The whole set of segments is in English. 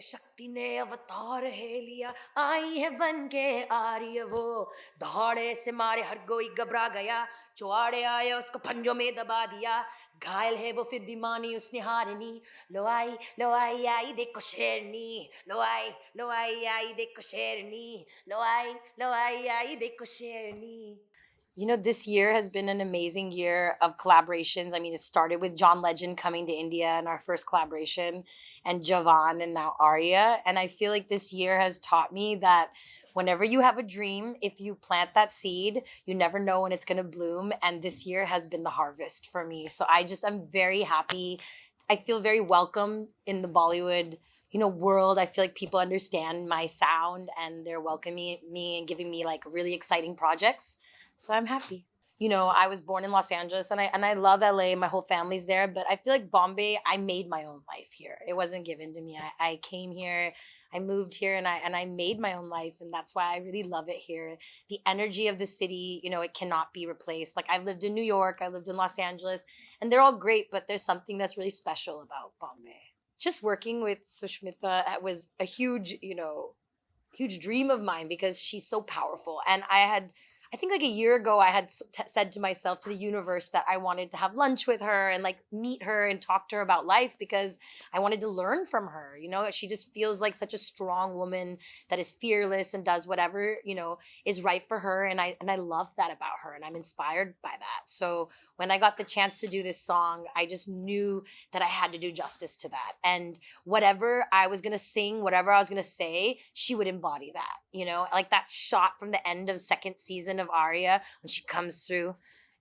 शक्ति ने अवतार है लिया, आई है बन के आर्य वो, दहाड़े से मारे हर कोई घबरा गया, जो आड़े आए उसको पंजों में दबा दिया, घायल है वो फिर भी मानी उसने हारनी, लो आई देखो शेरनी, लो आई देखो शेरनी, लो आई देखो शेरनी. You know, this year has been an amazing year of collaborations. I mean, it started with John Legend coming to India and our first collaboration, and Javan and now Aarya. And I feel like this year has taught me that whenever you have a dream, if you plant that seed, you never know when it's going to bloom. And this year has been the harvest for me. So I'm very happy. I feel very welcome in the Bollywood world. I feel like people understand my sound and they're welcoming me and giving me like really exciting projects, so I'm happy. I was born in Los Angeles and I love LA. My whole family's there, but I feel like Bombay, I made my own life here. It wasn't given to me. I came here, I moved here, and I made my own life, and that's why I really love it here. The energy of the city, it cannot be replaced. Like, I've lived in New York, I lived in Los Angeles, and they're all great, but there's something that's really special about Bombay. Just working with Sushmita was a huge dream of mine because she's so powerful. And I think like a year ago, I had said to myself, to the universe, that I wanted to have lunch with her and like meet her and talk to her about life because I wanted to learn from her. She just feels like such a strong woman that is fearless and does whatever, is right for her. And I love that about her, and I'm inspired by that. So when I got the chance to do this song, I just knew that I had to do justice to that. And whatever I was going to sing, whatever I was going to say, she would embody that, like that shot from the end of second season of Aarya when she comes through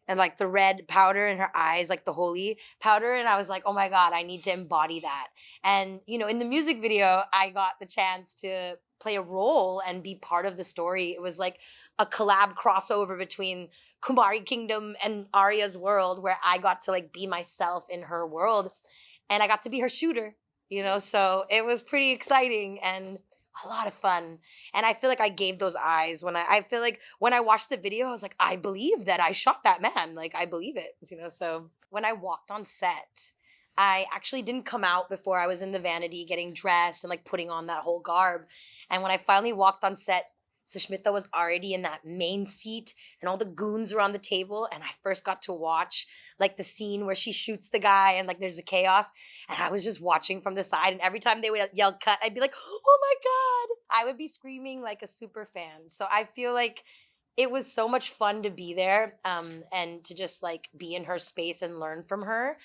and like the red powder in her eyes, like the holy powder. And I was like, oh my God, I need to embody that. And, in the music video, I got the chance to play a role and be part of the story. It was like a collab crossover between Kumari Kingdom and Arya's world, where I got to like be myself in her world, and I got to be her shooter, so it was pretty exciting and a lot of fun. And I feel like I gave those eyes I feel like when I watched the video, I was like, I believe that I shot that man. Like, I believe it, So when I walked on set, I actually didn't come out before I was in the vanity getting dressed and like putting on that whole garb. And when I finally walked on set, Sushmita was already in that main seat and all the goons were on the table. And I first got to watch like the scene where she shoots the guy and like there's a chaos. And I was just watching from the side. And every time they would yell cut, I'd be like, oh my God. I would be screaming like a super fan. So I feel like it was so much fun to be there, and to just like be in her space and learn from her.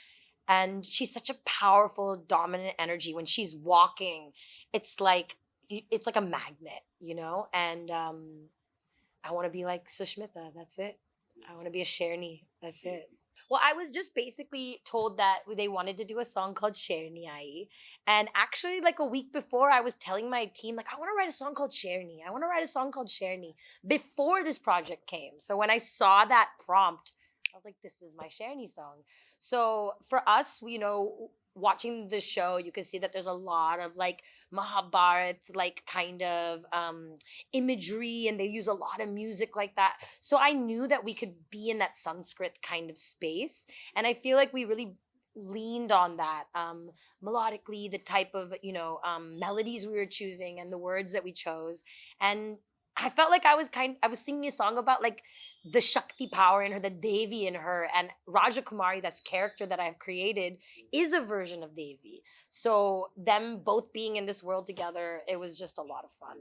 And she's such a powerful, dominant energy. When she's walking, it's like it's like a magnet, And I want to be like Sushmita. That's it. I want to be a Sherni. That's it. Well, I was just basically told that they wanted to do a song called Sherni Ai. And actually, like a week before, I was telling my team, like, I want to write a song called Sherni. I want to write a song called Sherni before this project came. So when I saw that prompt, I was like, this is my Sherni song. So for us, watching the show, you can see that there's a lot of like Mahabharat, like kind of imagery, and they use a lot of music like that. So I knew that we could be in that Sanskrit kind of space. And I feel like we really leaned on that melodically, the type of, melodies we were choosing and the words that we chose. And I felt like I was singing a song about like the Shakti power in her, the Devi in her, and Raja Kumari, this character that I've created, is a version of Devi. So them both being in this world together, it was just a lot of fun.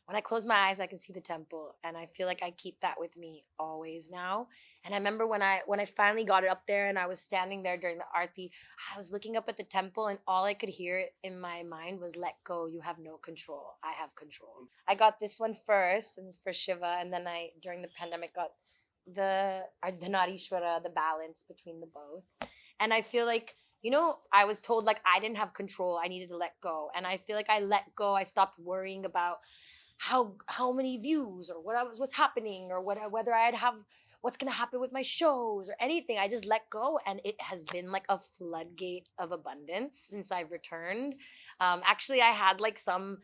When I close my eyes, I can see the temple, and I feel like I keep that with me always now. And I remember when I finally got it up there, and I was standing there during the arti, I was looking up at the temple, and all I could hear in my mind was, "Let go. You have no control. I have control." I got this one first, and for Shiva, and then I during the pandemic got the Ardhanarishwara, the balance between the both. And I feel like, I was told like I didn't have control. I needed to let go. And I feel like I let go. I stopped worrying about how many views or what's happening or whether I'd have what's gonna happen with my shows or anything. I just let go, and it has been like a floodgate of abundance since I've returned. Actually, I had like some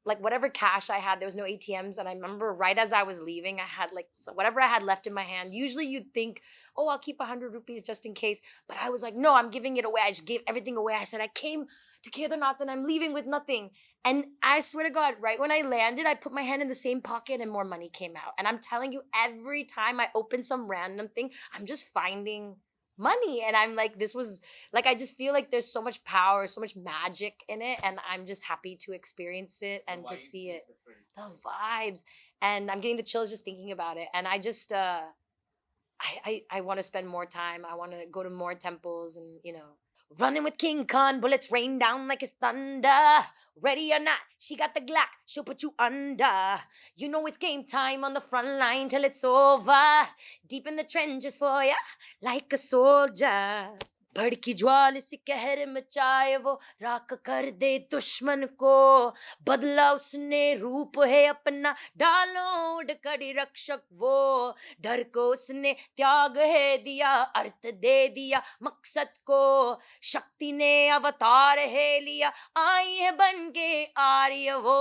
like whatever cash I had, there was no ATMs. And I remember right as I was leaving, I had like whatever I had left in my hand. Usually you'd think, oh, I'll keep 100 rupees just in case. But I was like, no, I'm giving it away. I just gave everything away. I said, I came to Kedarnath and I'm leaving with nothing. And I swear to God, right when I landed, I put my hand in the same pocket and more money came out. And I'm telling you, every time I open some random thing, I'm just finding money. And I'm like, this was like, I just feel like there's so much power, so much magic in it. And I'm just happy to experience it and to see it. The vibes. And I'm getting the chills just thinking about it. And I just, I want to spend more time. I want to go to more temples and, running with King Khan, bullets rain down like it's thunder. Ready or not, she got the Glock, she'll put you under. You know it's game time on the front line till it's over. Deep in the trenches for ya, like a soldier. भड़की ज्वाल से कहर मचाए वो राख कर दे दुश्मन को बदला उसने रूप है अपना डालोड कड़ी रक्षक वो डर को उसने त्याग है दिया अर्थ दे दिया मकसद को शक्ति ने अवतार है लिया आई है बन के आर्य वो